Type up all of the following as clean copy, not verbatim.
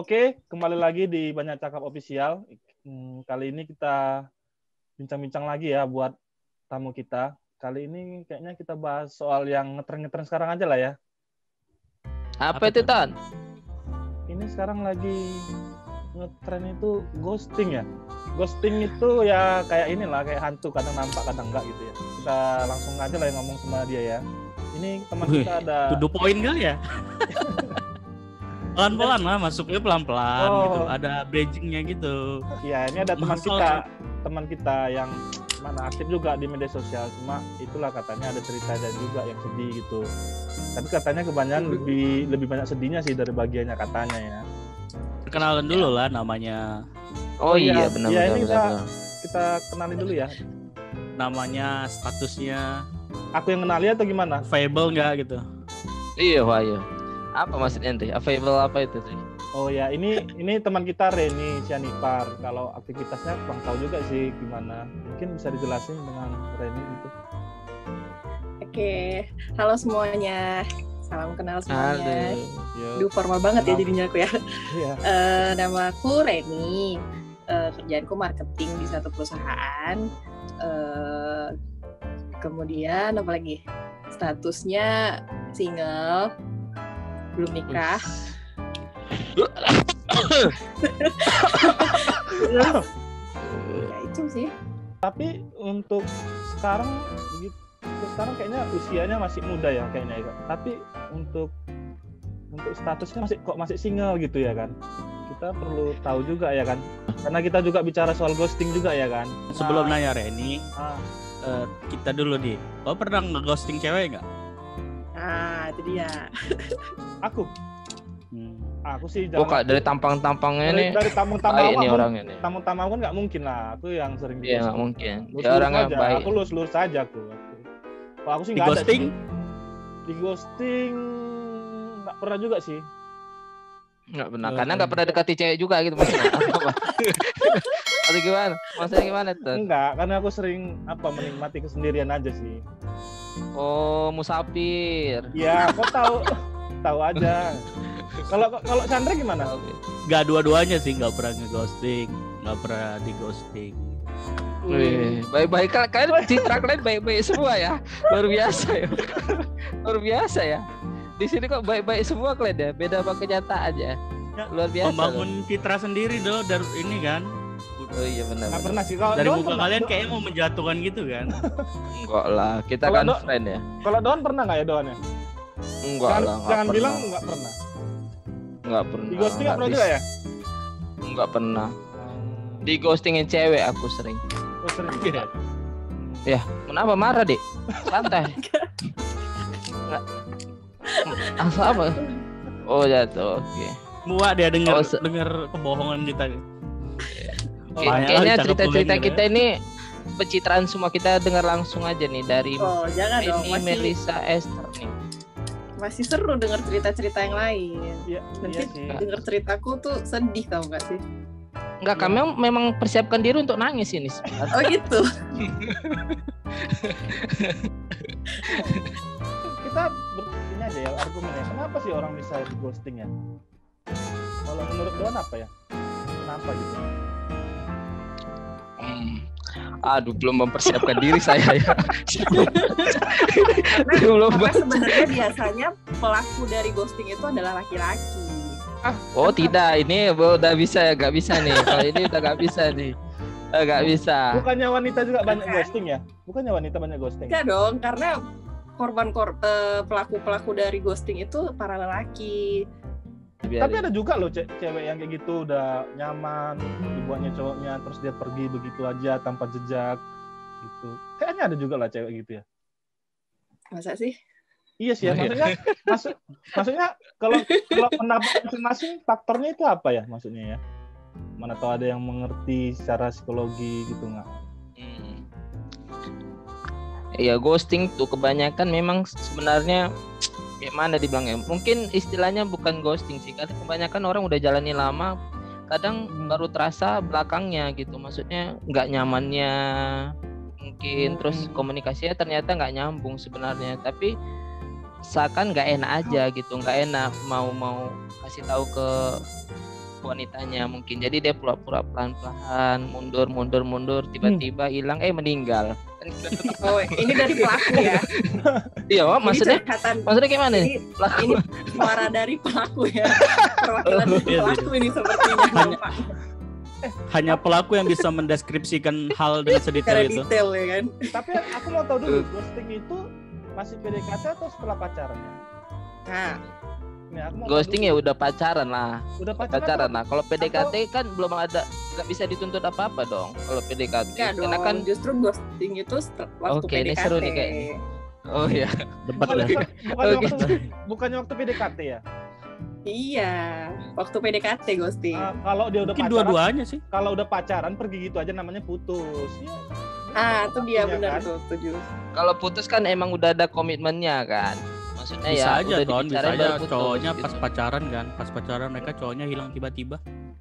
Oke, kembali lagi di Banyak Cakap Official. Kali ini kita bincang-bincang lagi ya buat tamu kita. Kali ini kayaknya kita bahas soal yang ngetren-ngetren sekarang aja lah ya. Apa itu, Tan? Ini sekarang lagi ngetren itu ghosting ya. Ghosting itu ya kayak inilah, kayak hantu, kadang nampak kadang enggak gitu ya. Kita langsung aja lah yang ngomong sama dia ya. Ini teman kita ada... To the point kali ya? Pelan-pelan lah, masuknya pelan-pelan gitu. Ada bridging-nya gitu. Iya, ini ada teman kita yang mana aktif juga di media sosial. Cuma itulah katanya ada ceritanya juga yang sedih gitu. Tapi katanya kebanyakan lebih banyak sedihnya sih dari bagiannya katanya ya. Perkenalan dulu lah namanya. Oh iya, benar. Iya, ini kita kenalin dulu ya. Namanya, statusnya. Aku yang kenali atau gimana? Available nggak gitu? Iya, wah iya. Apa maksudnya ente? Available apa itu sih? Oh ya, ini teman kita Reni Sianipar. Kalau aktivitasnya kurang tahu juga sih gimana. Mungkin bisa dijelasin dengan Reni gitu. Oke, halo semuanya. Salam kenal semuanya. Duh, formal banget ya jadinya aku ya. Iya. Nama aku Reni. Kerjaanku marketing di satu perusahaan. Kemudian apa lagi? Statusnya single. Belum nikah. Ya itu sih. Tapi untuk sekarang kayaknya usianya masih muda ya kayaknya ya. Tapi untuk statusnya masih single gitu ya kan. Kita perlu tahu juga ya kan. Karena kita juga bicara soal ghosting juga ya kan. Sebelum nanya Reni, kita dulu nih. Lo pernah nge-ghosting cewek nggak? Itu dia. Aku sih Kak dari tampang-tampangnya nih. Dari tamu-tamu ini orangnya nih. Tamu-tamu kan nggak mungkin lah. Aku yang sering Iya, nggak mungkin. Dia orangnya aja. baik. Aku lurus saja aku. Kalau aku sih nggak ada. Di ghosting nggak pernah juga sih. Nggak pernah, karena nggak pernah dekati cewek juga gitu maksudnya. Atau gimana? Maksudnya gimana tuh? Enggak, karena aku sering menikmati kesendirian aja sih. Oh, musafir. Iya, kok tahu aja. Kalau Chandra gimana? Gak dua-duanya sih, nggak pernah nge-ghosting, nggak pernah di-ghosting. Wih, baik-baik kalian citra kalian baik-baik semua ya. Luar biasa ya. Luar biasa ya. Di sini kok baik-baik semua kalian ya. Beda sama kenyataan aja. Luar biasa. Membangun citra sendiri dong dari ini kan. Oh iya benar. Nggak pernah sih. Kalau dari muka kalian kayaknya mau menjatuhkan gitu kan. Enggak lah, kita kan friend ya. Kalau Don pernah nggak ya Don ya? Enggak lah. Jangan bilang nggak pernah. Enggak pernah. Di ghosting nggak pernah juga ya? Enggak pernah. Di ghostingin cewek aku sering. Oh sering. Ya, kenapa marah Dek? Santai. Enggak. Asal apa? Oh jatuh, oke. Muak dia dengar kebohongan kita. Kayaknya cerita-cerita kita ini pencitraan semua, kita dengar langsung aja nih dari ini Melissa Esther nih. Masih seru dengar cerita-cerita yang lain. Iya, nanti dengar ceritaku tuh sedih tau gak sih? Enggak, kami memang persiapkan diri untuk nangis ini sebenarnya. Oh gitu. Kita ini aja ya argumennya. Kenapa sih orang bisa di ghosting ya? Kalau menurut Don apa ya? Kenapa gitu? Aduh, belum mempersiapkan diri saya ya. Karena sebenarnya biasanya pelaku dari ghosting itu adalah laki-laki. Oh tidak, ini udah bisa ya, nggak bisa nih. Kalau ini udah nggak bisa nih, nggak bisa. Bukannya wanita juga banyak ghosting ya? Bukannya wanita banyak ghosting? Enggak dong, karena pelaku dari ghosting itu para lelaki. Tapi ada juga loh cewek yang kayak gitu udah nyaman dibuatnya cowoknya, terus dia pergi begitu aja tanpa jejak gitu. Kayaknya ada juga lah cewek gitu ya. Masa sih? Iya sih ya, maksudnya kalau pendapat masing-masing faktornya itu apa ya maksudnya ya? Mana tahu ada yang mengerti secara psikologi gitu nggak? Iya, ghosting tuh kebanyakan memang sebenarnya mana dibilangnya, mungkin istilahnya bukan ghosting sih, karena kebanyakan orang udah jalani lama, kadang baru terasa belakangnya gitu, maksudnya nggak nyamannya mungkin, terus komunikasinya ternyata nggak nyambung sebenarnya, tapi seakan nggak enak aja gitu, nggak enak mau kasih tahu ke wanitanya mungkin. Jadi dia pura-pura pelan-pelan mundur, tiba-tiba hilang, meninggal. Oh, ini dari pelaku ya. Iya, Wak, maksudnya curhatan. maksudnya gimana nih? Ini suara dari pelaku ya. Perwakilan pelaku ini sepertinya. Hanya pelaku yang bisa mendeskripsikan hal dengan sedetail itu. Detail ya kan. Tapi aku mau tahu dulu, ghosting itu masih PDKT atau setelah pacarannya? Nah, Nih, aku mau Ghosting tahu ya udah pacaran lah. dulu. Udah Pacaran atau- lah. Kalau PDKT kan belum ada, nggak bisa dituntut apa-apa dong. Kalau PDKT, enggak karena dong. kan Justru ghosting itu waktu Oke, PDKT. ini seru nih kayaknya. oh ya, Debat Bukannya, ya. bukannya waktu PDKT ya? Iya, waktu PDKT ghosting. Kalau dia udah Mungkin pacaran, dua-duanya sih. kalau udah pacaran pergi gitu aja namanya putus. Ya, Itu dia iya benar kan? tuh, setuju. kalau putus kan emang udah ada komitmennya kan. Maksudnya Bisa ya aja udah Ton, bisa dibicarain aja baru putus, cowoknya gitu. pas pacaran kan. Pas pacaran mereka cowoknya hilang tiba-tiba.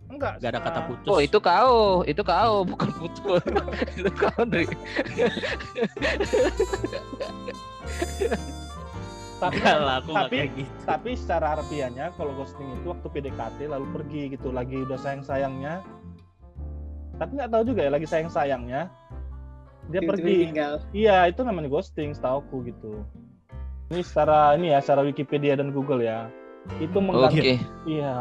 Enggak. Gak ada kata putus. Oh itu kau bukan putus. Itu kau Dri. Tapi, Enggak lah, aku nggak tapi, kayak gitu. tapi secara harfiahnya kalau ghosting itu waktu PDKT lalu pergi gitu, lagi udah sayang-sayangnya. Tapi nggak tahu juga ya, lagi sayang-sayangnya dia Tiba-tiba pergi. tinggal. Iya, itu namanya ghosting setauku gitu. Ini secara Wikipedia dan Google ya. Itu Oke.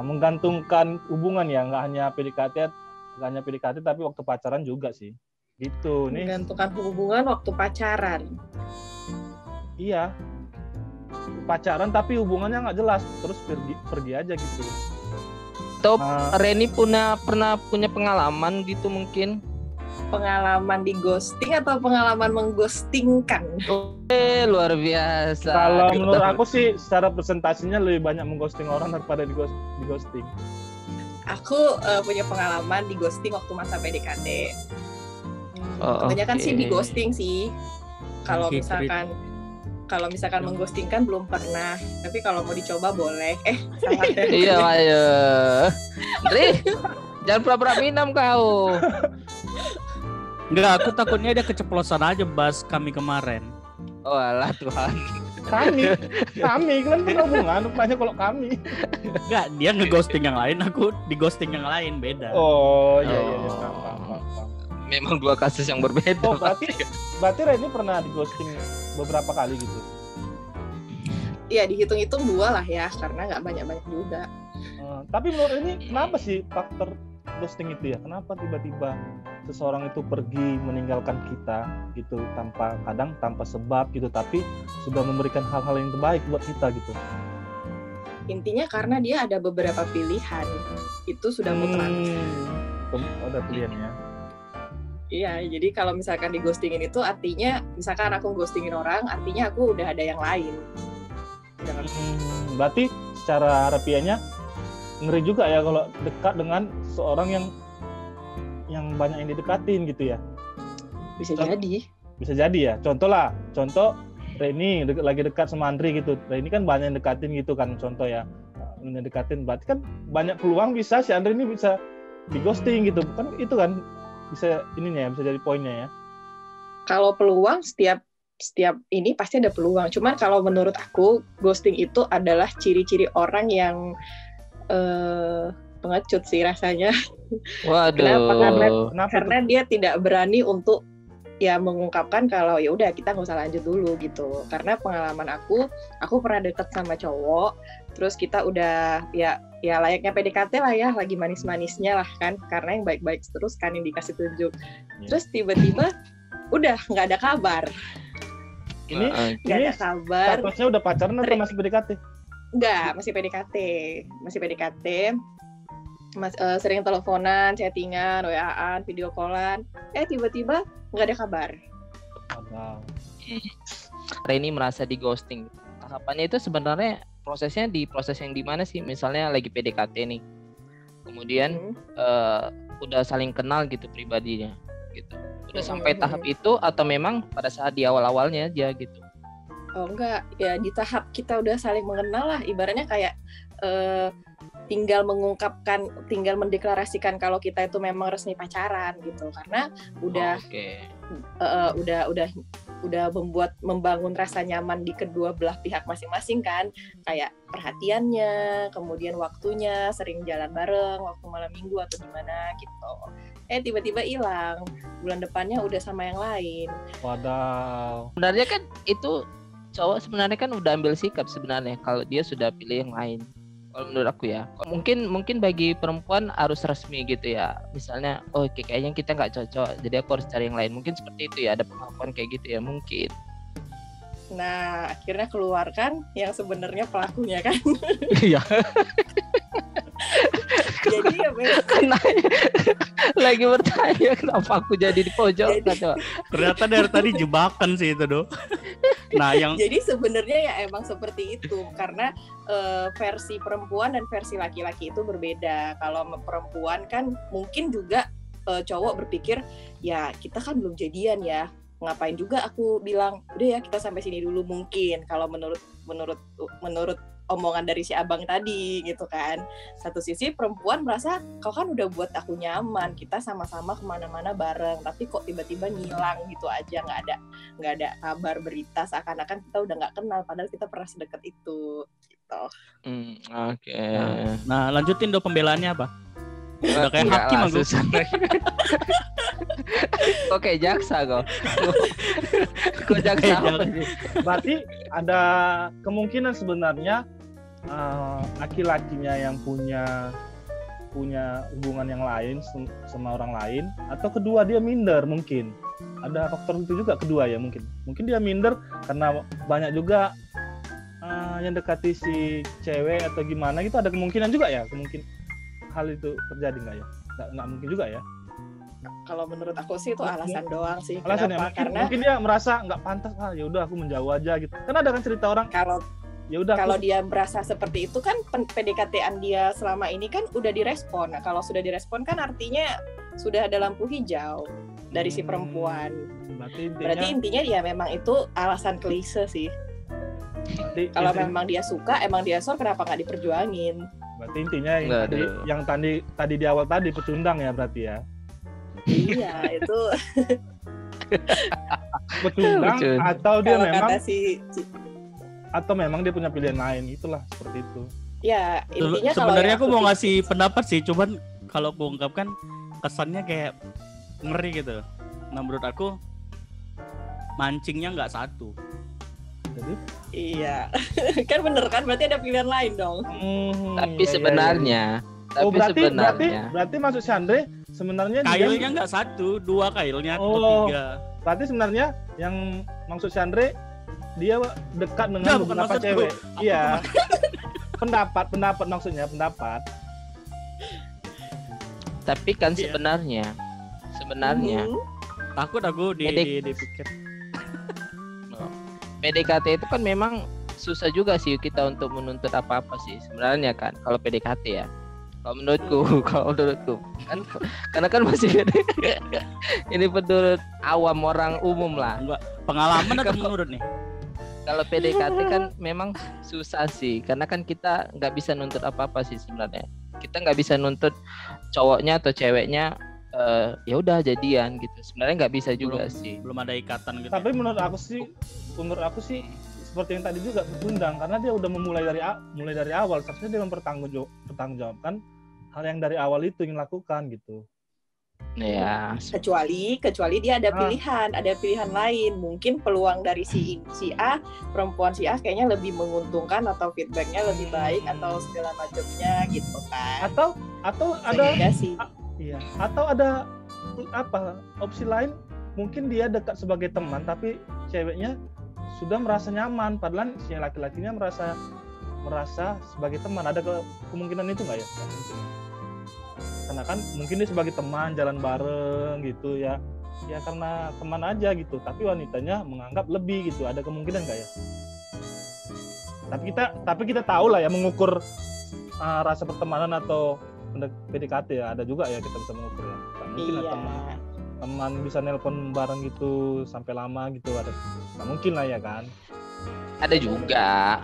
menggantungkan hubungan ya, nggak hanya PDKT tapi waktu pacaran juga sih. Gitu. Nih. Menggantungkan hubungan waktu pacaran. Iya. Pacaran tapi hubungannya nggak jelas, terus pergi aja gitu. Atau Nah, Reni pernah punya pengalaman gitu mungkin? Pengalaman di ghosting atau pengalaman mengghostingkan? Luar biasa. kalau menurut aku sih secara presentasinya lebih banyak mengghosting orang daripada di ghosting. Aku punya pengalaman di ghosting waktu masa PDKT. Oh, Kebanyakan oke. sih di ghosting sih. Kalau Oke, misalkan mengghostingkan belum pernah. Tapi kalau mau dicoba boleh. Salah ya. Iya, ayo. Dri, jangan pura-pura minum kau. Enggak, aku takutnya dia keceplosan aja bahas kami kemarin. Oh alah Tuhan. Kami kan punya hubungan, rupanya kalau kami. Enggak, dia ngeghosting yang lain, aku di ghosting yang lain, beda. Oh iya. Oh. Paham. Memang dua kasus yang berbeda. Oh berarti Reni pernah di ghosting beberapa kali gitu. Iya, dihitung-hitung 2 lah ya, karena nggak banyak-banyak juga. Tapi menurut ini kenapa sih faktor ghosting itu ya? Kenapa tiba-tiba seseorang itu pergi meninggalkan kita gitu kadang tanpa sebab gitu, tapi sudah memberikan hal-hal yang terbaik buat kita gitu. Intinya karena dia ada beberapa pilihan. Itu sudah mutlak. Ada pilihannya. Iya, jadi kalau misalkan di ghostingin itu artinya, misalkan aku ghostingin orang, artinya aku udah ada yang lain. Berarti secara harfiahnya ngeri juga ya kalau dekat dengan seorang yang banyak yang didekatin gitu ya. Bisa jadi. Bisa jadi ya. Contoh Reni lagi dekat sama Andri gitu. Reni kan banyak yang dekatin gitu kan, contoh ya. Yang dekatin berarti kan banyak peluang bisa si Andri ini bisa di ghosting gitu. Kan itu kan bisa ininya ya, bisa jadi poinnya ya. Kalau peluang setiap ini pasti ada peluang. Cuman kalau menurut aku ghosting itu adalah ciri-ciri orang yang pengecut sih rasanya. Waduh. Karena dia tidak berani untuk ya mengungkapkan kalau ya udah kita nggak usah lanjut dulu gitu. Karena pengalaman aku pernah deket sama cowok, terus kita udah ya layaknya PDKT lah ya, lagi manis-manisnya lah kan, karena yang baik-baik terus kan yang dikasih tunjuk. Terus tiba-tiba udah nggak ada kabar. Ini Nggak ada kabar. statusnya udah pacaran atau masih PDKT? Enggak, masih PDKT. Sering teleponan, chattingan, WA-an, video callan. Tiba-tiba nggak ada kabar. Reni merasa di ghosting. Tahapannya itu sebenarnya prosesnya di proses yang di mana sih? Misalnya lagi PDKT nih. Kemudian udah saling kenal gitu pribadinya gitu. Udah sampai tahap itu atau memang pada saat di awal-awalnya aja gitu? Oh enggak, ya di tahap kita udah saling mengenal lah. Ibaratnya kayak tinggal mendeklarasikan kalau kita itu memang resmi pacaran gitu, karena udah udah membangun rasa nyaman di kedua belah pihak masing-masing kan, kayak perhatiannya, kemudian waktunya, sering jalan bareng waktu malam minggu atau gimana gitu. Tiba-tiba hilang, bulan depannya udah sama yang lain. Wadaw. Sebenarnya kan itu cowok sebenarnya kan udah ambil sikap sebenarnya kalau dia sudah pilih yang lain. Kalau menurut aku ya, mungkin bagi perempuan harus resmi gitu ya. Misalnya, kayaknya kita nggak cocok, jadi aku harus cari yang lain. Mungkin seperti itu ya, ada pengakuan kayak gitu ya mungkin. Nah, akhirnya keluarkan yang sebenarnya pelakunya kan. Iya. Jadi ya lagi bertanya kenapa aku jadi di pojok. Ternyata dari tadi jebakan sih itu, Do. Nah, jadi sebenarnya ya emang seperti itu, karena versi perempuan dan versi laki-laki itu berbeda. Kalau perempuan kan mungkin juga cowok berpikir, ya kita kan belum jadian ya, ngapain juga aku bilang udah ya kita sampai sini dulu, mungkin kalau menurut omongan dari si abang tadi gitu kan. Satu sisi perempuan merasa kau kan udah buat aku nyaman, kita sama-sama kemana-mana bareng, tapi kok tiba-tiba ngilang gitu aja, nggak ada kabar berita, seakan-akan kita udah nggak kenal padahal kita pernah sedekat itu gitu. Oke. Nah, lanjutin Do pembelaannya apa? Udah kayak hakim aku. Kok kayak jaksa kok? Kok jaksa apa sih? Berarti ada kemungkinan sebenarnya laki-lakinya yang punya hubungan yang lain sama orang lain, atau kedua dia minder, mungkin ada faktor itu juga, kedua ya, mungkin dia minder karena banyak juga yang dekati si cewek atau gimana gitu. Ada kemungkinan juga ya, kemungkinan hal itu terjadi nggak ya? Nggak mungkin juga ya. Kalau menurut aku sih itu alasan doang sih. Alasan Kenapa? ya, Karena mungkin dia merasa nggak pantas, ya udah aku menjauh aja gitu. Kan ada kan cerita orang kalau dia merasa seperti itu kan PDKT-an dia selama ini kan udah direspon. Nah, kalau sudah direspon kan artinya sudah ada lampu hijau dari si perempuan. Berarti intinya ya memang itu alasan klise sih. Kalau memang dia suka, emang dia kenapa nggak diperjuangin? Berarti intinya yang tadi di awal tadi pecundang ya berarti ya. Iya, itu pecundang atau dia memang atau memang dia punya pilihan lain, itulah seperti itu. Ya, intinya sebenarnya aku mau ngasih pendapat sih, cuman kalau aku ungkapkan kesannya kayak ngeri gitu. Nah, menurut aku mancingnya nggak satu. Jadi iya. Kan bener kan, berarti ada pilihan lain dong. Tapi sebenarnya berarti maksud si Andre sebenarnya kailnya nggak satu, 2 kailnya atau 3. Berarti sebenarnya yang maksud si Andre dia dekat dengan beberapa cewek. Iya. pendapat maksudnya pendapat. Tapi kan sebenarnya takut aku dipikir. PDKT itu kan memang susah juga sih kita untuk menuntut apa-apa sih sebenarnya kan kalau PDKT ya. Kalau menurutku kan karena kan masih ini menurut awam orang umum lah. Enggak, pengalaman atau menurut nih? Kalau PDKT kan memang susah sih, karena kan kita nggak bisa nuntut apa-apa sih sebenarnya. Kita nggak bisa nuntut cowoknya atau ceweknya ya udah jadian gitu. Sebenarnya nggak bisa juga sih. Belum ada ikatan gitu. Tapi menurut aku sih seperti yang tadi juga pecundang, karena dia udah mulai dari awal. Seharusnya dia mempertanggungjawabkan hal yang dari awal itu yang lakukan gitu. Ya. Kecuali dia ada pilihan lain. Mungkin peluang dari si A, perempuan si A kayaknya lebih menguntungkan atau feedbacknya lebih baik atau segala macamnya gitu kan. Atau ada opsi lain, mungkin dia dekat sebagai teman tapi ceweknya sudah merasa nyaman, padahal si laki-lakinya merasa sebagai teman. Ada kemungkinan itu nggak ya? Karena kan mungkin dia sebagai teman jalan bareng gitu ya karena teman aja gitu, tapi wanitanya menganggap lebih gitu. Ada kemungkinan nggak ya? Tapi kita tahu lah ya mengukur rasa pertemanan atau PDKT ya, ada juga ya kita bisa mengukur ya. Mungkin teman bisa nelpon bareng gitu sampai lama gitu, ada nggak mungkin lah ya kan. Ada juga.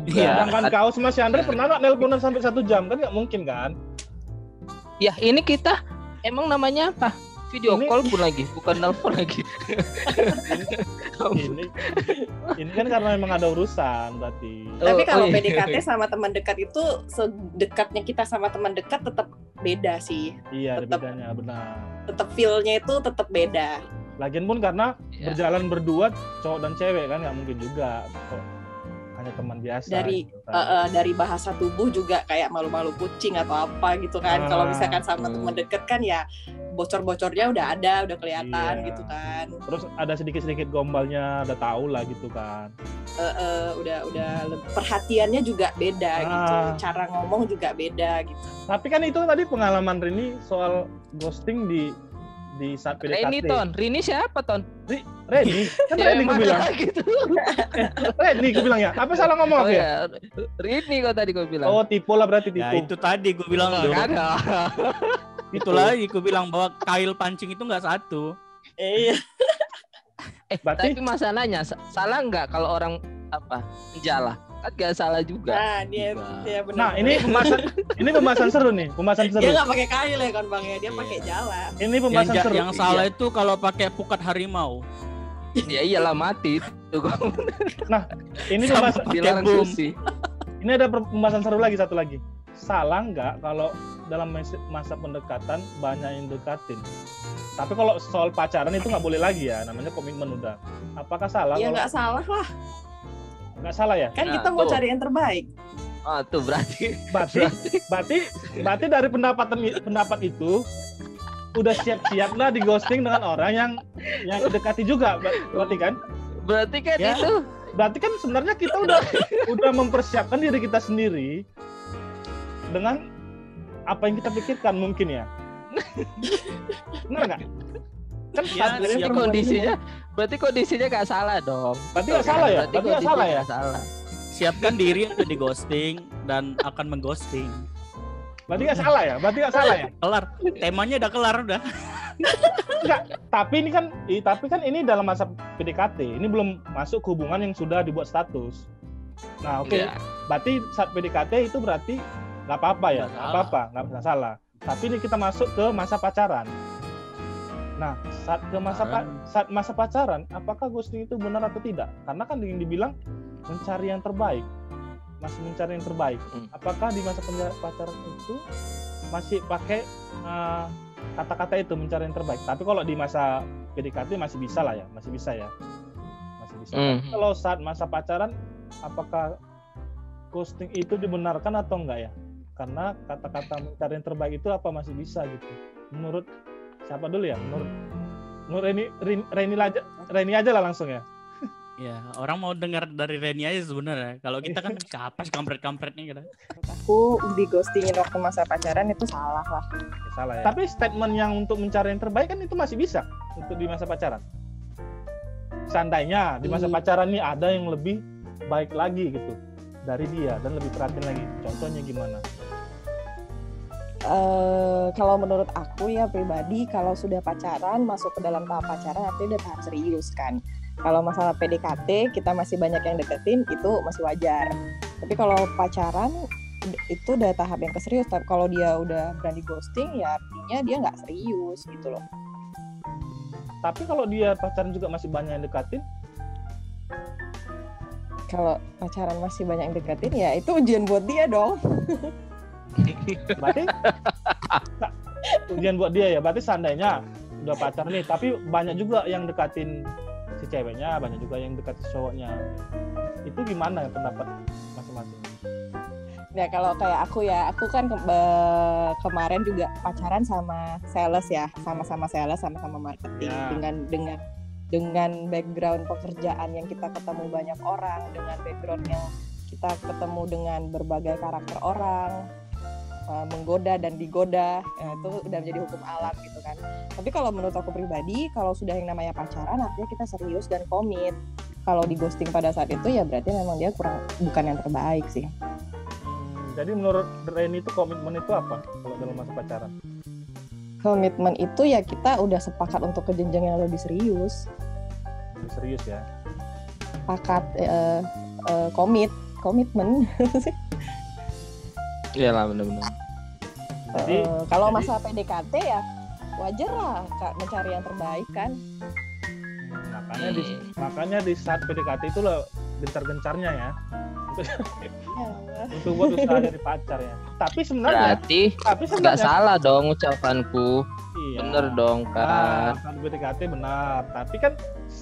Sedangkan kau sama si Andre pernah nggak nelponan sampai 1 jam? Kan nggak mungkin kan? Ya ini kita emang namanya apa? Video Ini- call pun lagi, bukan nelpon lagi. Ini kan karena memang ada urusan berarti. Tapi kalau iya. PDKT sama teman dekat itu sedekatnya kita sama teman dekat tetap beda sih. Iya, ada Tetap. bedanya, benar. Tetap feel-nya itu tetap beda. Lagian pun karena Ya. berjalan berdua cowok dan cewek kan nggak mungkin juga kok hanya teman biasa. Dari gitu kan. dari bahasa tubuh juga kayak malu-malu kucing atau apa gitu kan. Kalau misalkan sama teman dekat kan ya bocor-bocornya udah ada, udah kelihatan Iya. gitu kan. Terus ada sedikit-sedikit gombalnya, udah tahu lah gitu kan. Perhatiannya juga beda gitu. Ah. Cara ngomong juga beda gitu. Tapi kan itu tadi pengalaman Rini soal ghosting di saat PDKT. Rini siapa Ton? Reni, kan Reni gue bilang. gitu. Reni gue bilang ya. Apa salah ngomong Oh aku ya? ya, Rini kok tadi gue bilang. Oh, tipe lah berarti tipe. Ya itu tadi gue bilang loh. Kagak. Itu lagi gue bilang bahwa kail pancing itu nggak satu. Iya. Berarti Tapi masalahnya salah nggak kalau orang menjala? Kan nggak salah juga. Nah, dia benar. nah, ini pembahasan seru nih, pembahasan seru. dia nggak pakai kail ya kan Bang ya, dia Iya. pakai jala. Ini pembahasan seru. Yang salah itu kalau pakai pukat harimau. Ya iyalah mati. Tuh Ini Sama pembahasan pakai dilarang boom. sushi. Ini ada pembahasan seru lagi, satu lagi. Salah nggak kalau dalam masa pendekatan banyak yang dekatin? Tapi kalau soal pacaran itu nggak boleh lagi ya, namanya komitmen udah. Apakah salah? Ya kalau nggak salah lah, nggak salah ya? kan Nah, kita mau tuh. cari yang terbaik. Tuh berarti Berarti dari pendapat itu udah siap-siap lah di ghosting dengan orang yang dekati juga, berarti kan? berarti kan Ya. itu Berarti kan sebenarnya kita udah mempersiapkan diri kita sendiri dengan apa yang kita pikirkan mungkin ya. Benar nggak? Kan Ya, sebenarnya ya berarti kondisinya nggak salah dong. Berarti nggak salah ya? Berarti nggak salah ya? nggak salah. Siapkan diri untuk di ghosting dan akan mengghosting. Berarti nggak salah ya? Berarti nggak salah ya? Kelar. Temanya udah kelar udah. Tapi ini dalam masa PDKT. Ini belum masuk ke hubungan yang sudah dibuat status. Nah, oke. Iya. Berarti saat PDKT itu berarti nggak apa-apa ya? Nggak Nggak apa-apa, nggak salah. Tapi ini kita masuk ke masa pacaran. Nah, saat masa pacaran, apakah ghosting itu benar atau tidak? Karena kan yang dibilang mencari yang terbaik, masih mencari yang terbaik. Apakah di masa pacaran itu masih pakai kata-kata itu mencari yang terbaik? Tapi kalau di masa PDKT masih bisa lah ya, masih bisa ya, masih bisa. Tapi kalau saat masa pacaran, apakah ghosting itu dibenarkan atau enggak ya? Karena kata-kata mencari yang terbaik itu apa masih bisa gitu? Menurut siapa dulu ya? Menurut Reni aja lah langsung ya. Ya, orang mau dengar dari Reni aja sebenarnya. Kalau kita kan siapa sih kampret-kampretnya kita. Aku di ghostingin waktu masa pacaran itu salah lah. Ya, salah ya. Tapi statement yang untuk mencari yang terbaik kan itu masih bisa untuk di masa pacaran. Seandainya di masa pacaran nih ada yang lebih baik lagi gitu dari dia dan lebih perhatian lagi. Contohnya gimana? Kalau menurut aku ya pribadi, kalau sudah pacaran, masuk ke dalam tahap pacaran artinya udah tahap serius kan. Kalau masalah PDKT kita masih banyak yang deketin, itu masih wajar. Tapi kalau pacaran itu udah tahap yang keserius. Tapi kalau dia udah berani ghosting ya artinya dia nggak serius gitu loh. Tapi kalau dia pacaran juga masih banyak yang deketin, Kalau pacaran masih banyak yang deketin ya itu ujian buat dia dong. berarti ujian buat dia ya. Berarti seandainya udah pacaran nih, tapi banyak juga yang deketin si ceweknya, banyak juga yang deketin cowoknya. Itu gimana ya pendapat masing-masing? Nah kalau kayak aku kan kemarin juga pacaran sama sales ya, sama-sama sales, sama-sama marketing Ya. dengan background pekerjaan yang kita ketemu banyak orang, dengan background yang kita ketemu dengan berbagai karakter orang, menggoda dan digoda, itu udah menjadi hukum alam gitu kan. Tapi kalau menurut aku pribadi, kalau sudah yang namanya pacaran artinya kita serius dan komit. Kalau di ghosting pada saat itu ya berarti memang dia bukan yang terbaik sih. Jadi menurut Reni itu komitmen itu apa kalau dalam masa pacaran? Komitmen itu ya kita udah sepakat untuk ke jenjang yang lebih serius. Lebih serius ya. Sepakat komitmen. Iyalah benar-benar. Jadi- Kalau jadi- masa PDKT ya wajar lah Kak, mencari yang terbaik kan. Makanya di saat PDKT itu loh gencar-gencarnya ya. Ya, Untuk buat usaha dari pacar ya. Tapi sebenarnya Berarti tapi nggak sebenarnya salah dong ucapanku. iya. Bener dong kan. Saat PDKT benar. Tapi kan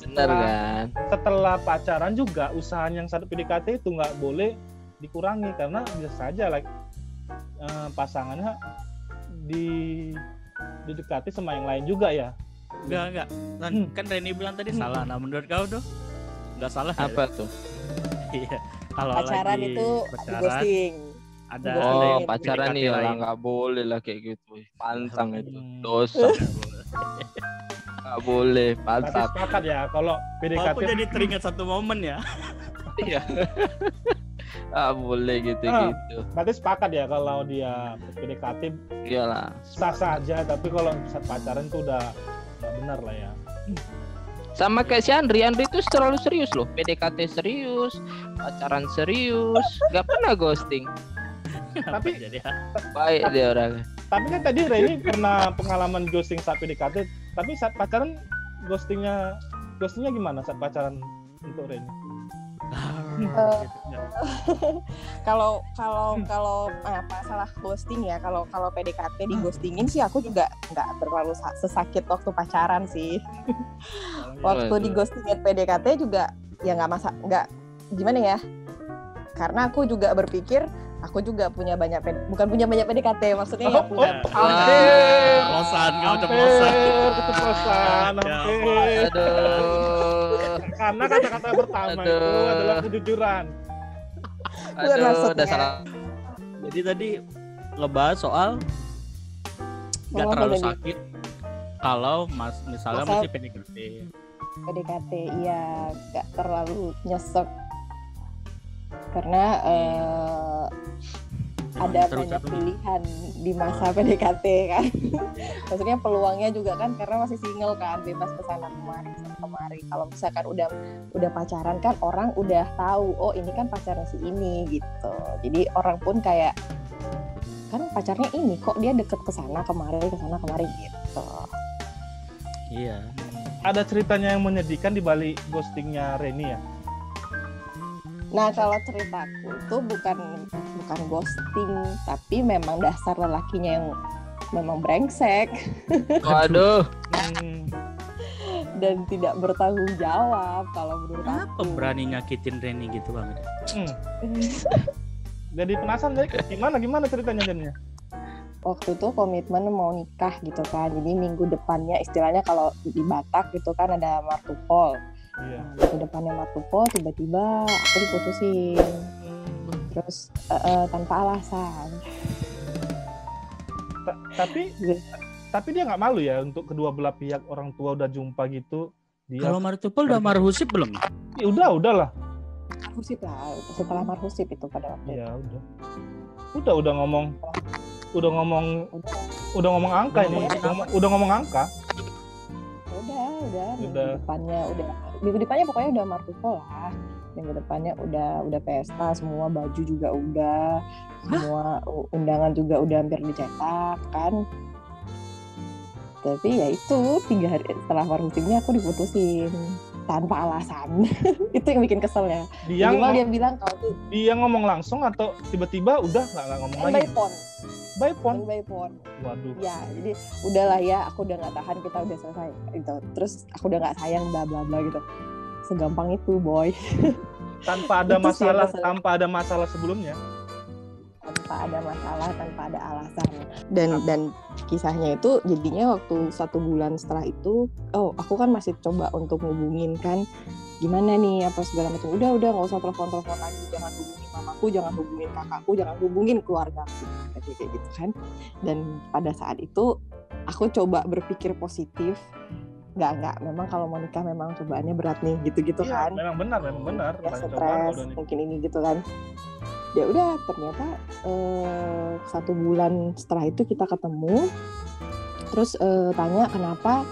Bener kan. setelah pacaran juga usaha yang saat PDKT itu nggak boleh dikurangi karena bisa saja pasangannya didekati sama yang lain juga ya. Enggak. Kan Reni bilang tadi salah. Nah, menurut kau tuh enggak salah ya? Apa tuh? Iya. Kalau pacaran lagi itu pacaran ghosting. ada Oh, yang pacaran PDKT nih lah lain. nggak boleh lah kayak gitu. Pantang itu. Hmm. Dosa. Nggak boleh. Tapi Mantap. sepakat ya kalau PDKT Aku jadi teringat satu momen ya. Iya. Boleh gitu-gitu. berarti sepakat ya kalau dia PDKT Iyalah. sah saja, tapi kalau saat pacaran itu udah nggak benar lah ya. Sama kayak si Andri itu terlalu serius loh. PDKT serius, pacaran serius, nggak pernah ghosting. Tapi- jadi Baik dia orangnya. Tapi kan tadi Reni pernah pengalaman ghosting saat PDKT, tapi saat pacaran ghostingnya gimana saat pacaran untuk Reni? Kalau masalah ghosting ya, kalau PDKT di ghostingin sih aku juga nggak terlalu sesakit waktu pacaran sih. Waktu di ghostingin PDKT juga ya nggak gimana ya, karena aku juga berpikir aku juga punya bukan punya banyak PDKT, maksudnya ya punya Ceplosan, kamu ceplosan. Keceplosan, Ya hampir. Aduh. Karena kata-kata pertama itu Aduh. adalah kejujuran. Bukan Aduh, maksudnya. udah salah. Jadi tadi ngebahas soal nggak Ngomong terlalu apa tadi? sakit kalau misalnya Masa- masih PDKT. PDKT iya nggak terlalu nyesek karena ada Terus banyak satu. pilihan di masa PDKT kan. Maksudnya peluangnya juga kan karena masih single kan, bebas kesana kemari. Kalau misalkan udah pacaran kan orang udah tahu, oh ini kan pacarnya si ini gitu. Jadi orang pun kayak kan pacarnya ini kok dia deket kesana kemari gitu. Iya. Ada ceritanya yang menyedihkan di balik ghostingnya Reni ya? Nah kalau ceritaku itu bukan ghosting, tapi memang dasar lelakinya yang memang brengsek Waduh. dan tidak bertanggung jawab kalau menurut Kenapa aku. berani nyakitin Reni gitu banget? Jadi penasaran deh, gimana ceritanya Reni? Waktu itu komitmen mau nikah gitu kan, jadi minggu depannya istilahnya kalau di Batak gitu kan ada martupol. Iya. Minggu depannya martupol tiba-tiba aku diputusin, terus tanpa alasan. Tapi dia nggak malu ya untuk kedua belah pihak, orang tua udah jumpa gitu. Dia Kalau Martupol udah marhusip belum? ya udahlah. Marhusip lah, setelah marhusip itu pada waktu itu. Ya udah ngomong angka ini. Udah ngomong angka. Udah minggu depannya pokoknya udah martupol lah. Minggu depannya udah pesta, semua baju juga udah, semua undangan juga udah hampir dicetak kan. Tapi ya itu 3 hari setelah marhusipnya aku diputusin tanpa alasan. Itu yang bikin kesel ya. Minimal dia bilang kalau tuh dia ngomong langsung atau tiba-tiba udah nggak ngomong lagi. By phone. Waduh. Ya, jadi udahlah ya, aku udah nggak tahan, kita udah selesai gitu. Terus aku udah nggak sayang, bla bla bla gitu. Segampang itu, boy. Tanpa ada Itu sih yang masalah, kesel. tanpa ada masalah sebelumnya. Tanpa ada masalah, tanpa ada alasan. Dan kisahnya itu jadinya waktu 1 bulan setelah itu, aku kan masih coba untuk ngubungin kan, gimana nih apa segala macam. Udah nggak usah telepon lagi, jangan hubungin mamaku, jangan hubungin kakakku, jangan hubungin keluargaku, kayak gitu kan. Dan pada saat itu aku coba berpikir positif. Nggak, memang kalau mau nikah memang cobaannya berat nih, gitu Iya, kan. memang benar. Ya Banyak cobaan stres udah nih. mungkin ini gitu kan. Ya udah ternyata 1 bulan setelah itu kita ketemu, terus tanya kenapa,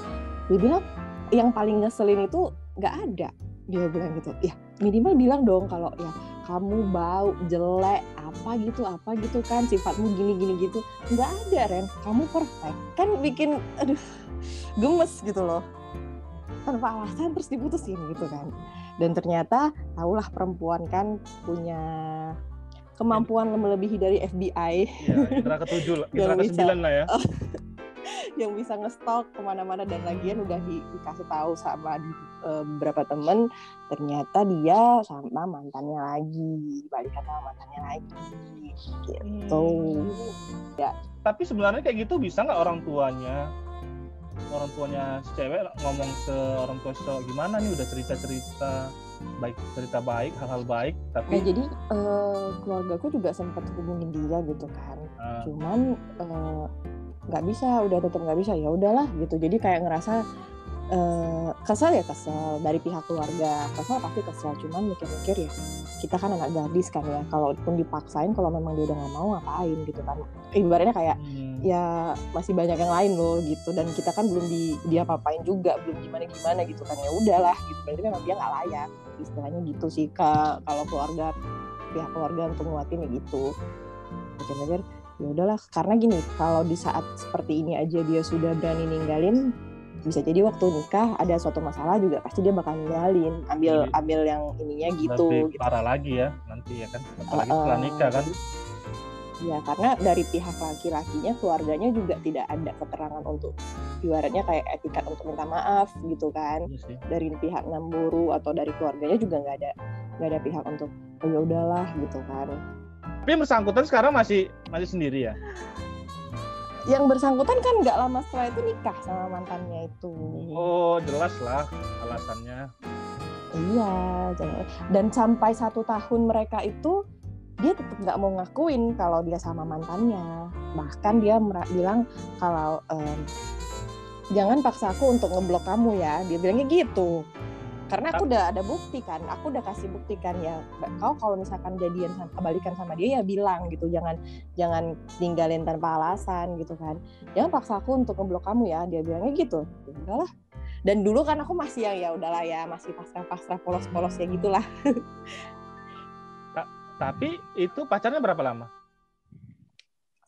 dia bilang yang paling ngeselin itu nggak ada, dia bilang gitu. Ya minimal bilang dong kalau ya kamu bau, jelek, apa gitu kan, sifatmu gini gitu. Nggak ada, Ren, kamu perfect. Kan bikin aduh gemes gitu loh, tanpa alasan terus diputusin gitu kan. Dan ternyata tahulah perempuan kan punya kemampuan melebihi dari FBI. Ya, indra ke-7 lah, indra ke-9 lah ya. Yang bisa ngestok kemana-mana, dan lagian udah dikasih tahu sama beberapa temen, ternyata dia sama mantannya lagi, balikan sama mantannya lagi gitu. Ya. Tapi sebenarnya kayak gitu bisa nggak orang tuanya si cewek ngomong ke orang tua si cowok, gimana nih udah cerita baik hal-hal baik, tapi nah jadi keluargaku juga sempat hubungin dia gitu kan, cuman nggak bisa, udah tetap nggak bisa, ya udahlah gitu. Jadi kayak ngerasa kesel dari pihak keluarga, pasti kesel, cuman mikir-mikir ya kita kan anak gadis kan ya, kalaupun dipaksain, kalau memang dia udah nggak mau ngapain gitu kan, ibaratnya kayak ya masih banyak yang lain loh gitu, dan kita kan belum dia apa-apain juga, belum gimana gitu kan, ya udahlah gitu, berarti memang dia nggak layak istilahnya gitu sih kalau pihak keluarga untuk nguatin ya gitu. Mikir-mikir ya udahlah, karena gini, kalau di saat seperti ini aja dia sudah berani ninggalin, bisa jadi waktu nikah ada suatu masalah juga pasti dia bakal ninggalin, ambil yang ininya gitu. Lebih parah lagi ya nanti ya kan, apalagi setelah nikah kan. Ya karena dari pihak laki-lakinya, keluarganya juga tidak ada keterangan untuk ibaratnya kayak etikat untuk minta maaf gitu kan. Yes, dari pihak Namburu atau dari keluarganya juga nggak ada pihak untuk oh ya udahlah gitu kan. Tapi yang bersangkutan sekarang masih sendiri ya? Yang bersangkutan kan nggak lama setelah itu nikah sama mantannya itu. Oh jelas lah alasannya. Iya, dan sampai 1 tahun mereka itu dia tetap nggak mau ngakuin kalau dia sama mantannya. Bahkan dia bilang kalau jangan paksa aku untuk ngeblok kamu ya, dia bilangnya gitu. Karena aku udah ada bukti kan, aku udah kasih bukti kan ya. Kau kalau misalkan balikan sama dia ya bilang gitu, jangan tinggalin tanpa alasan gitu kan. Jangan paksa aku untuk ngeblok kamu ya, dia bilangnya gitu. Ya udahlah. Dan dulu kan aku masih ya udahlah ya, masih pasrah polos-polos ya gitulah. Tapi itu pacarnya berapa lama?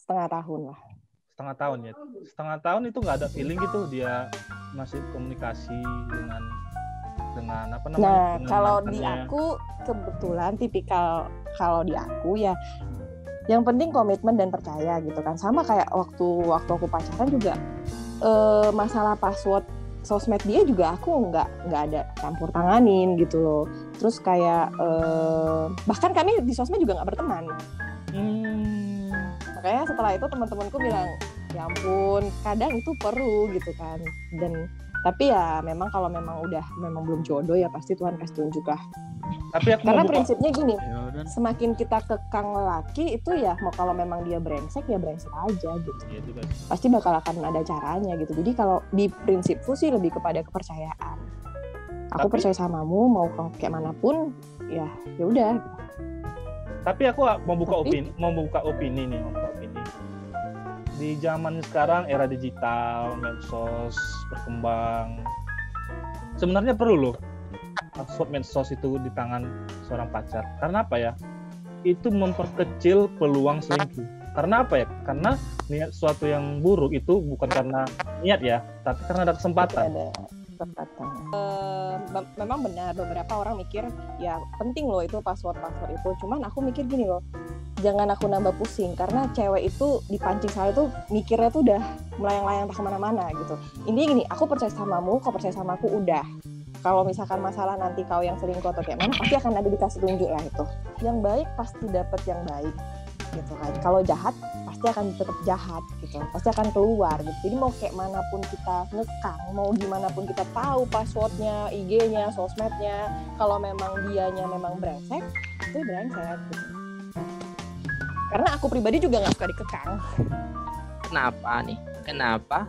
Setengah tahun lah. Setengah tahun ya. Setengah tahun itu nggak ada feeling gitu, dia masih komunikasi dengan apa namanya? Nah, kalau di aku kebetulan tipikal, kalau di aku ya yang penting komitmen dan percaya gitu kan. Sama kayak waktu aku pacaran juga masalah password sosmed dia juga aku nggak ada campur tanganin gitu loh. Terus kayak bahkan kami di sosmed juga nggak berteman. Makanya setelah itu teman-temanku bilang ya ampun, kadang itu perlu gitu kan. Tapi ya memang kalau memang belum jodoh ya pasti Tuhan kasih tunjuk lah. Tapi aku karena prinsipnya gini, semakin kita kekang lelaki itu ya mau kalau memang dia brengsek ya brengsek aja gitu. Ya, pasti bakal akan ada caranya gitu. Jadi kalau di prinsipku sih lebih kepada kepercayaan. Aku percaya samamu, mau kayak manapun ya udah. Tapi aku mau buka opini nih. Di zaman sekarang era digital, medsos berkembang, sebenarnya perlu loh password medsos itu di tangan seorang pacar. Karena apa ya? Itu memperkecil peluang selingkuh. Karena apa ya? Karena niat suatu yang buruk itu bukan karena niat ya, tapi karena ada kesempatan. Memang benar beberapa orang mikir ya penting loh itu password itu. Cuman aku mikir gini loh, jangan aku nambah pusing, karena cewek itu dipancing salah itu mikirnya tuh udah melayang-layang tak kemana-mana gitu. Intinya gini, aku percaya samamu, kau percaya sama aku, udah. Kalau misalkan masalah nanti kau yang selingkuh atau kayak mana, pasti akan ada dikasih tunjuk lah itu. Yang baik pasti dapat yang baik gitu kan. Kalau jahat pasti akan tetap jahat gitu, pasti akan keluar gitu. Jadi mau kayak manapun kita ngekang, mau gimana pun kita tahu passwordnya, IG-nya, sosmednya, kalau memang dianya memang brengsek, itu brengsek gitu. Karena aku pribadi juga nggak suka dikekang. Kenapa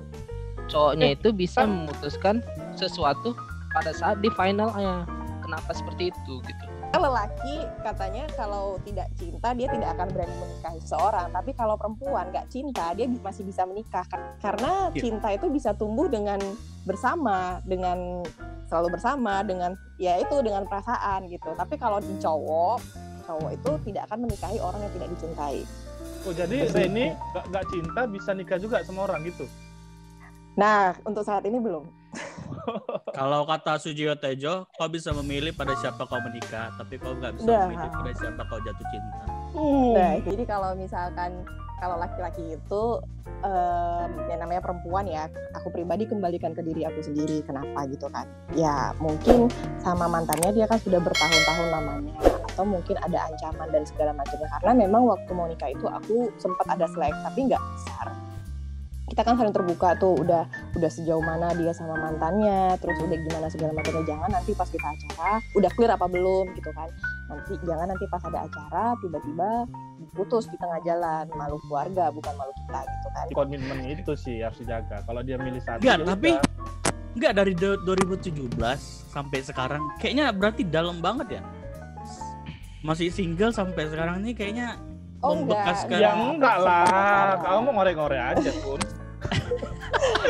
cowoknya itu bisa memutuskan sesuatu pada saat di finalnya? Kenapa seperti itu gitu? Lelaki katanya kalau tidak cinta dia tidak akan berani menikahi seseorang, tapi kalau perempuan nggak cinta dia masih bisa menikah karena cinta itu bisa tumbuh dengan bersama, dengan selalu bersama dengan ya itu dengan perasaan gitu. Tapi kalau di cowok itu tidak akan menikahi orang yang tidak dicintai. Oh jadi Reni gak cinta bisa nikah juga sama orang gitu? Nah untuk saat ini belum. Kalau kata Sujiwo Tejo, kau bisa memilih pada siapa kau menikah, tapi kau nggak bisa memilih pada siapa kau jatuh cinta. Nah, jadi kalau misalkan kalau laki-laki itu yang namanya perempuan ya, aku pribadi kembalikan ke diri aku sendiri. Kenapa gitu kan? Ya mungkin sama mantannya dia kan sudah bertahun-tahun lamanya, atau mungkin ada ancaman dan segala macamnya. Karena memang waktu mau nikah itu aku sempat ada selek, tapi nggak besar. Kita kan saling terbuka tuh, udah sejauh mana dia sama mantannya, terus udah gimana segala macamnya. Jangan nanti pas kita acara udah clear apa belum gitu kan. Jangan nanti pas ada acara tiba-tiba putus di tengah jalan, malu keluarga bukan malu kita gitu kan. Komitmen itu sih harus dijaga. Kalau dia milih satu enggak, tapi enggak dari 2017 sampai sekarang kayaknya berarti dalam banget ya. Masih single sampai sekarang nih kayaknya membekas sekali. Ya enggak lah, kamu mau ngore-ngore aja pun.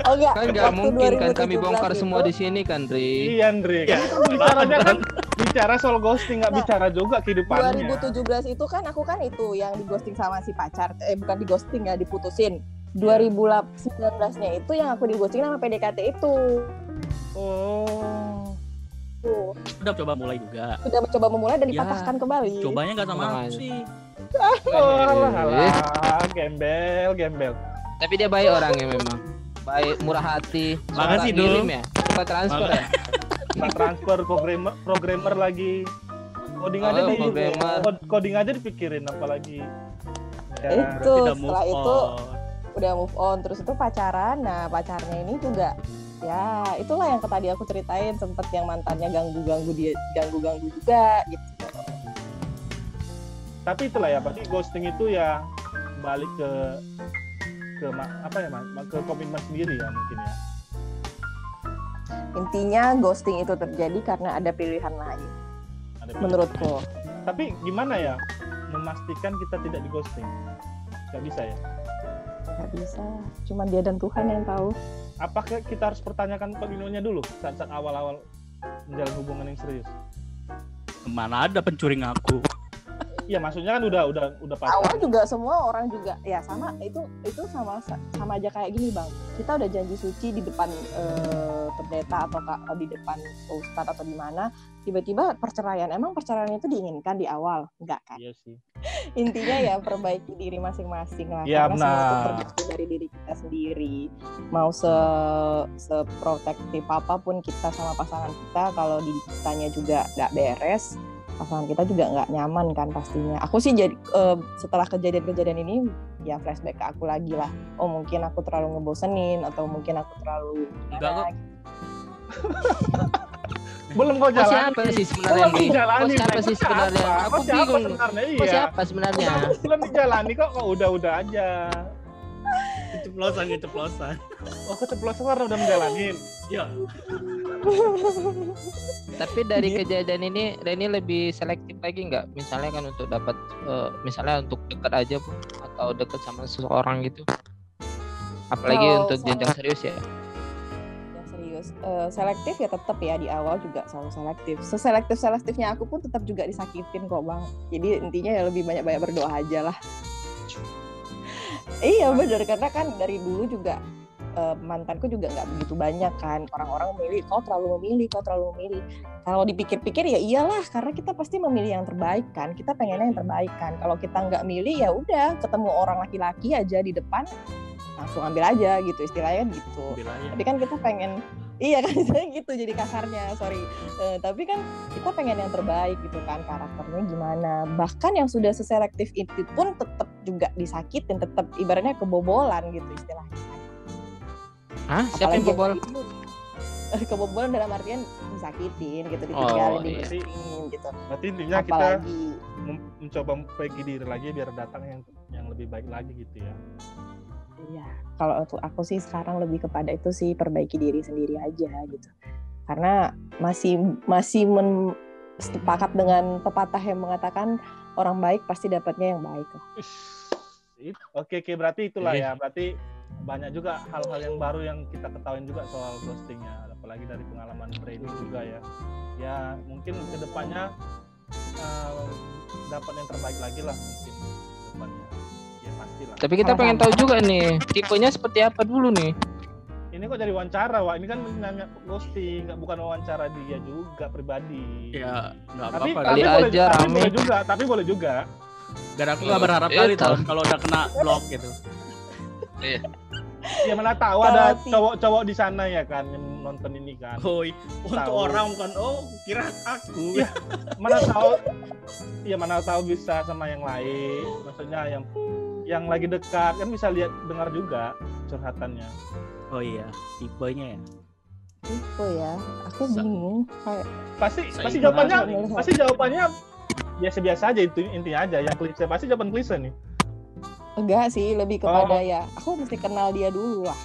Oh enggak. Kan nggak mungkin kan kami bongkar semua di sini kan, Ri. Iya, Andri. Bicaranya kan bicara soal ghosting, nggak bicara juga kehidupannya. 2017 itu kan aku kan itu yang di ghosting sama si pacar, bukan di ghosting ya, diputusin. 2019-nya itu yang aku di ghosting sama PDKT itu. Oh. Udah coba mulai juga. Sudah mencoba memulai dan dipatahkan kembali. Cobanya nggak sama aku sih. Alah, gembel. Tapi dia baik orangnya memang. Baik, murah hati. Makasih dulu. Ya. Coba transfer ya. Transfer programmer lagi. Coding aja dipikirin apalagi. Ya, itu setelah itu udah move on, terus itu pacaran. Nah, pacarnya ini juga ya itulah yang tadi aku ceritain, sempet yang mantannya ganggu juga gitu. Tapi itulah ya, berarti ghosting itu ya balik ke komitmen sendiri ya mungkin ya. Intinya ghosting itu terjadi karena ada pilihan lain. Menurutku. Tapi gimana ya memastikan kita tidak di ghosting? Gak bisa ya? Gak bisa. Cuma dia dan Tuhan yang tahu. Apakah kita harus pertanyakan pembinonya dulu saat awal-awal menjalin hubungan yang serius? Mana ada pencuri ngaku? Iya, maksudnya kan udah pacaran. Awal juga semua orang juga ya sama, itu sama aja kayak gini Bang. Kita udah janji suci di depan pendeta atau di depan ustadz atau di mana, tiba-tiba perceraian. Emang perceraian itu diinginkan di awal? Enggak kan? Iya sih. Intinya ya perbaiki diri masing-masing lah. Ya, karena semua itu tergantung dari diri kita sendiri. Mau seprotektif apapun kita sama pasangan kita, kalau di kitanya juga nggak beres, pasangan kita juga nggak nyaman kan pastinya. Aku sih jadi setelah kejadian-kejadian ini ya flashback ke aku lagi lah. Oh mungkin aku terlalu ngebosenin atau mungkin aku terlalu enggak kok. Belum kau jalan. Siapa sih sebenarnya nih? Siapa sih sebenarnya? Aku bingung. Kok siapa sebenarnya? Belum dijalani kok udah aja. Keceplosan. Oh, keceplosan karena udah menjalanin. Iya. Tapi dari kejadian ini Reni lebih selektif lagi nggak? Misalnya kan untuk dapat misalnya untuk dekat aja pun atau dekat sama seseorang gitu. Apalagi untuk jenjang serius ya. Yang serius, selektif ya tetap ya, di awal juga selalu selektif. Selektifnya aku pun tetap juga disakitin kok Bang. Jadi intinya ya lebih banyak berdoa aja lah. Iya benar, karena kan dari dulu juga mantanku juga nggak begitu banyak kan, orang-orang memilih, kau terlalu memilih. Kalau dipikir-pikir ya iyalah, karena kita pasti memilih yang terbaik kan, kita pengennya yang terbaik kan. Kalau kita nggak milih ya udah, ketemu orang laki-laki aja di depan langsung ambil aja gitu, istilahnya gitu. Tapi kan kita pengen, iya kan gitu jadi kasarnya, sorry. Tapi kan kita pengen yang terbaik gitu kan, karakternya gimana. Bahkan yang sudah seselektif itu pun tetap juga disakitin, tetap ibaratnya kebobolan gitu istilahnya. Hah? Siapa yang bobol? Kebobolan dalam artian disakitin gitu, ditinggalin, dibersihin gitu. Berarti intinya apalagi kita mencoba memperbaiki diri lagi biar datang yang lebih baik lagi gitu ya. Iya, kalau aku sih sekarang lebih kepada itu sih, perbaiki diri sendiri aja gitu. Karena masih sepakat dengan pepatah yang mengatakan orang baik pasti dapatnya yang baik. Oke, berarti itulah ya. Berarti banyak juga hal-hal yang baru yang kita ketahuin juga soal ghostingnya, apalagi dari pengalaman Brady juga ya. Ya mungkin kedepannya dapat yang terbaik lagi lah mungkin kedepannya. Ya pastilah. Tapi kita pengen tahu juga nih, tipenya seperti apa dulu nih. Ini kok jadi wawancara, Wak? Ini kan nanya ghosting, bukan wawancara dia juga pribadi. Ya nggak Tapi apa-apa. Kali boleh, aja tapi rame. boleh juga. Dan aku nggak berharap kali kalau udah kena blok gitu. Ya mana tahu Kalau ada cowok-cowok di sana ya kan yang nonton ini kan. Untuk Tahu. orang bukan kira aku. Iya. Mana tahu bisa sama yang lain. Maksudnya yang lagi dekat kan bisa dengar juga curhatannya. Oh iya, tipenya ya. Itu ya, aku bingung kayak Pasti gimana? jawabannya biasa-biasa aja, itu intinya aja. Yang klise pasti jawaban klise nih. enggak sih, lebih kepada ya aku mesti kenal dia dulu lah.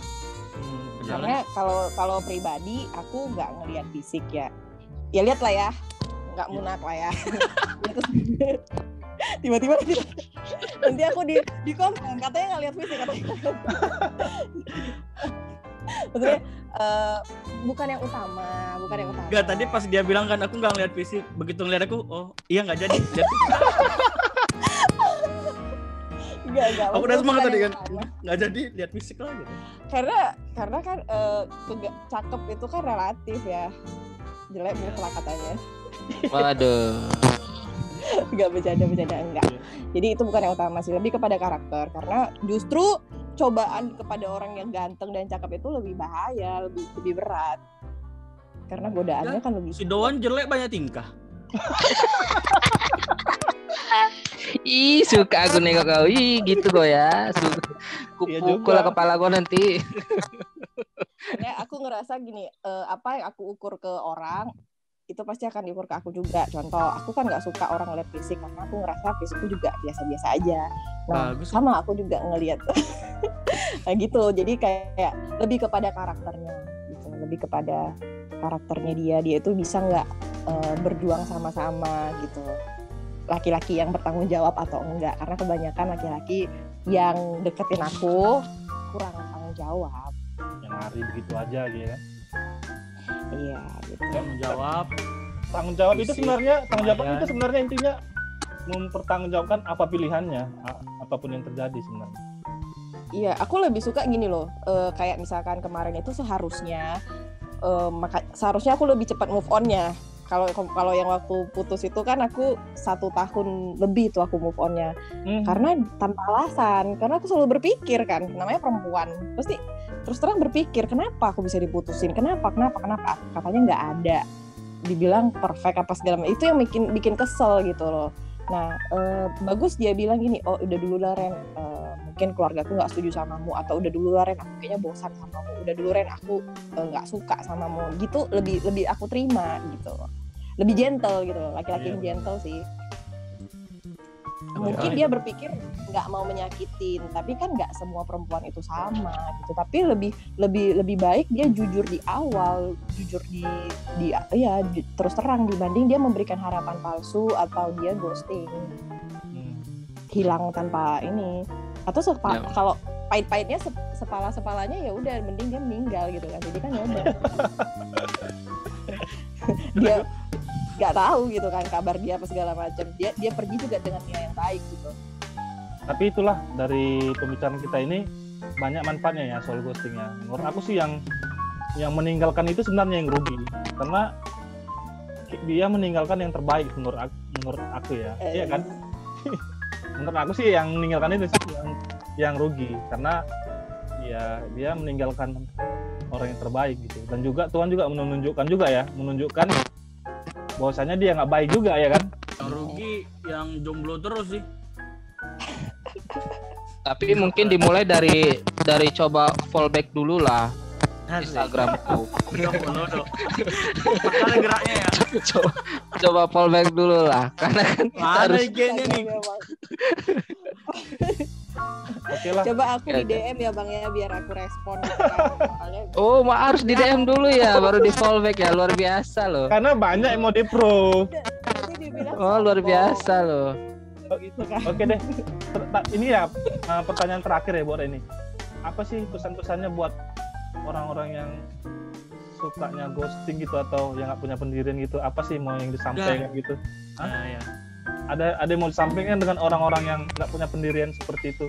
Karena kalau pribadi aku nggak ngelihat fisik ya. Ya lihat lah ya, nggak munak lah ya. Tiba-tiba nanti aku di komen katanya nggak lihat fisik katanya. Maksudnya bukan yang utama. Enggak, tadi pas dia bilang kan aku nggak ngeliat fisik, begitu ngeliat aku, iya nggak jadi. Enggak. Aku udah semangat tadi kan, utama. nggak jadi lihat fisik lah gitu. Karena kan cakep itu kan relatif ya. Jelek mutlak katanya. Waduh. Enggak bercanda enggak. Jadi itu bukan yang utama sih, lebih kepada karakter. Karena justru cobaan kepada orang yang ganteng dan cakep itu lebih bahaya, lebih berat. Karena godaannya kan lebih. Si Doan jelek banyak tingkah. Ih, suka aku nengok kau. Ih, gitu kok ya. Kupukul lah kepala kau nanti. Karena aku ngerasa gini, apa yang aku ukur ke orang itu pasti akan diukur ke aku juga. Contoh, aku kan nggak suka orang ngeliat fisik karena aku ngerasa fisikku juga biasa-biasa aja. Nah, Bagus. sama aku juga ngelihat nah, gitu. Jadi kayak lebih kepada karakternya, gitu. Lebih kepada karakternya dia itu bisa nggak berjuang sama-sama gitu. Laki-laki yang bertanggung jawab atau enggak? Karena kebanyakan laki-laki yang deketin aku kurang tanggung jawab. Yang lari begitu aja gitu ya. Iya, gitu. Tanggung Tanggung jawab jawab itu sebenarnya intinya mempertanggungjawabkan apa pilihannya, apapun yang terjadi sebenarnya. Iya, aku lebih suka gini loh. Kayak misalkan kemarin itu seharusnya aku lebih cepat move on-nya. Kalau yang waktu putus itu kan aku 1 tahun lebih tuh aku move on-nya. Karena tanpa alasan, karena aku selalu berpikir kan, namanya perempuan pasti terus terang berpikir kenapa aku bisa diputusin, kenapa katanya nggak ada, dibilang perfect apa segala macam, itu yang bikin kesel gitu loh. Nah bagus dia bilang gini, udah dulu lah Ren, mungkin keluargaku nggak setuju samamu, atau udah dulu lah Ren, aku kayaknya bosan samamu, udah dulu Ren, aku nggak suka samamu, gitu lebih aku terima gitu, lebih gentle gitu loh, laki-laki yang gentle sih. Mungkin dia berpikir nggak mau menyakitin, tapi kan nggak semua perempuan itu sama gitu. Tapi lebih baik dia jujur di awal, jujur di terus terang, dibanding dia memberikan harapan palsu atau dia ghosting, hilang tanpa ini. Atau kalau pahit-pahitnya sepala-sepalanya ya udah, mending dia meninggal gitu kan. Jadi kan ya udah. Dia nggak tahu gitu kan kabar dia apa segala macam, dia pergi juga dengan niat yang baik gitu. Tapi itulah dari pembicaraan kita ini banyak manfaatnya ya soal ghostingnya. Menurut aku sih yang meninggalkan itu sebenarnya yang rugi, karena dia meninggalkan yang terbaik menurut aku ya. Iya kan? Menurut aku sih yang meninggalkan itu yang rugi, karena ya dia meninggalkan orang yang terbaik gitu. Dan juga Tuhan juga menunjukkan bahwasanya dia nggak baik juga ya kan. Yang rugi yang jomblo terus sih. Tapi mungkin dimulai dari coba fallback dulu lah Instagramku. Makanya geraknya ya. Coba fallback dulu lah, karena kan Mana IG-nya nih? Oke lah. Coba aku di DM ya Bang ya, biar aku respon gitu kan. Harus di DM dulu ya, baru di fallback ya. Luar biasa loh. Karena banyak yang mau di-pro. Luar biasa loh. Gitu kan. Oke deh. Ini ya pertanyaan terakhir ya buat ini. apa sih pesan-pesannya buat orang-orang yang sukanya ghosting gitu atau yang nggak punya pendirian gitu? Apa sih mau yang disampaikan gitu? Ya. Ada yang mau disampaikan dengan orang-orang yang nggak punya pendirian seperti itu?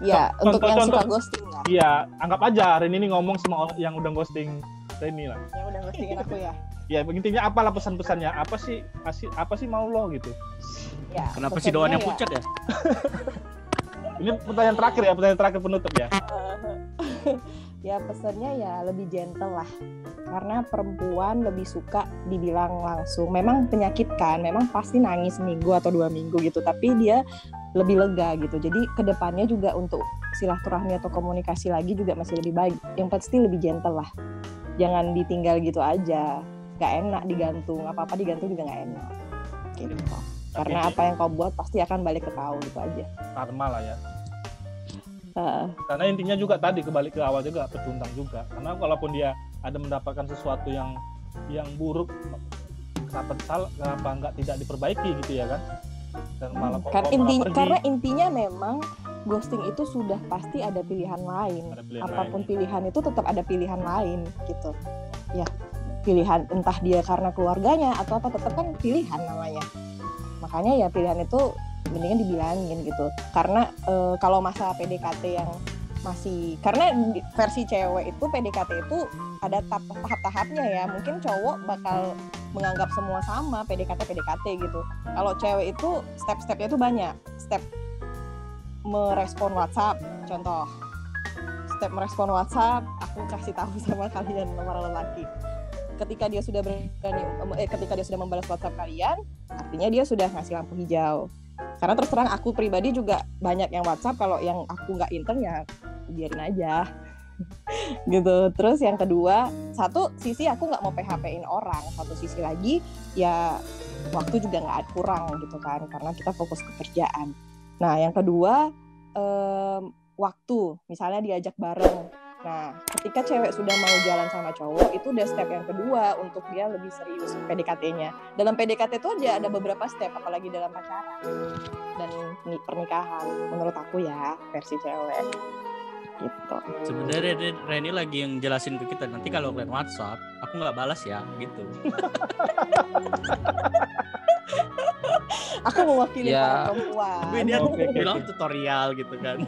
Ya, untuk yang contoh. suka ghosting lah. Iya, anggap aja Reni ini ngomong sama orang yang udah ghosting Reni lah. Yang udah ghostingin aku ya. Ya, intinya apalah pesan-pesannya? Apa sih mau lo gitu? Ya, Kenapa sih doanya pesannya pucat ya? Ini pertanyaan terakhir penutup ya. Ya pesannya ya lebih gentle lah, karena perempuan lebih suka dibilang langsung. Memang penyakitkan, memang pasti nangis seminggu atau 2 minggu gitu, tapi dia lebih lega gitu. Jadi kedepannya juga untuk silaturahmi atau komunikasi lagi juga masih lebih baik. Yang pasti lebih gentle lah, jangan ditinggal gitu aja. Gak enak digantung, apa-apa digantung juga gak enak gitu. Karena apa yang kau buat pasti akan balik ke kau gitu aja. Karma lah ya. Karena intinya juga tadi kebalik ke awal juga pecundang juga. Karena walaupun dia ada mendapatkan sesuatu yang buruk, kenapa nggak tidak diperbaiki gitu ya kan? Dan malah karena intinya memang ghosting itu sudah pasti ada pilihan lain. Apapun pilihan itu tetap ada pilihan lain gitu. Ya, pilihan entah dia karena keluarganya atau apa, tetap kan pilihan namanya. Makanya ya pilihan itu mendingan dibilangin gitu. Karena kalau masa PDKT yang masih, karena versi cewek itu PDKT itu ada tahap-tahapnya ya. Mungkin cowok bakal menganggap semua sama PDKT gitu. Kalau cewek itu step-stepnya itu banyak. Step merespon WhatsApp, contoh. Step merespon WhatsApp, aku kasih tahu sama kalian para lelaki. Ketika dia sudah membalas WhatsApp kalian, artinya dia sudah ngasih lampu hijau. Karena terus terang aku pribadi juga banyak yang WhatsApp, kalau yang aku nggak intern ya biarin aja gitu. Terus yang kedua, satu sisi aku nggak mau PHP-in orang, satu sisi lagi ya waktu juga nggak kurang gitu kan, karena kita fokus ke kerjaan. Nah yang kedua, waktu, misalnya diajak bareng. Nah, ketika cewek sudah mau jalan sama cowok, itu udah step yang kedua untuk dia lebih serius PDKT-nya. Dalam PDKT itu ada beberapa step, apalagi dalam pacaran dan pernikahan. Menurut aku ya, versi cewek. Gitu. Sebenarnya Reni lagi yang jelasin ke kita, nanti kalau kalian WhatsApp, aku nggak balas ya, gitu. Aku mewakili para perempuan. Dia bilang tutorial gitu kan.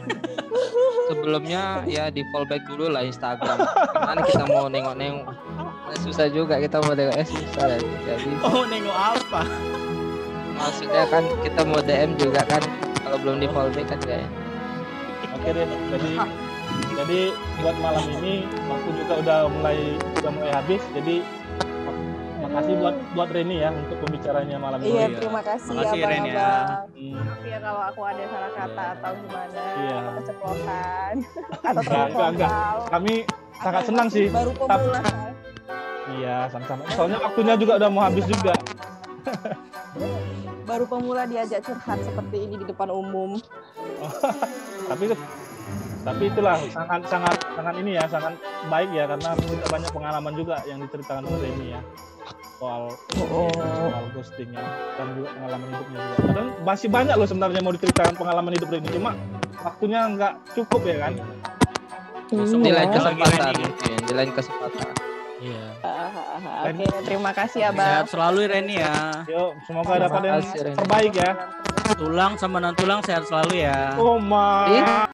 Sebelumnya ya di fallback dulu lah Instagram. Karena kita mau nengok-nengok, susah juga kita mau nengok, susah ya. Oh, nengok apa? Maksudnya kan kita mau DM juga kan, kalau belum di fallback kan kayaknya. Oke deh, jadi buat malam ini waktu juga udah mulai habis, jadi makasih buat Reni ya untuk pembicaranya malam ini. Iya, terima kasih ya Reni Bang. ya. Maaf ya kalau aku ada salah kata atau gimana, atau keceplosan atau enggak. Kami sangat senang sih. Baru pemula. Iya, sama-sama. Soalnya waktunya juga udah mau habis juga. Baru pemula diajak curhat seperti ini di depan umum. Tapi itulah sangat ini ya, sangat baik ya, karena kita banyak pengalaman juga yang diceritakan oleh Reni ya. Soal ghostingnya dan juga pengalaman hidupnya juga. Padahal masih banyak loh sebenarnya mau diceritakan pengalaman hidup Reni, cuma waktunya nggak cukup ya kan. Di lain kesempatan mungkin, di lain kesempatan. Iya. Oke, terima kasih ya Bang. Sehat selalu Reni ya. Yuk, semoga dapat yang terbaik ya. Tulang sama non tulang sehat selalu ya. Oh my.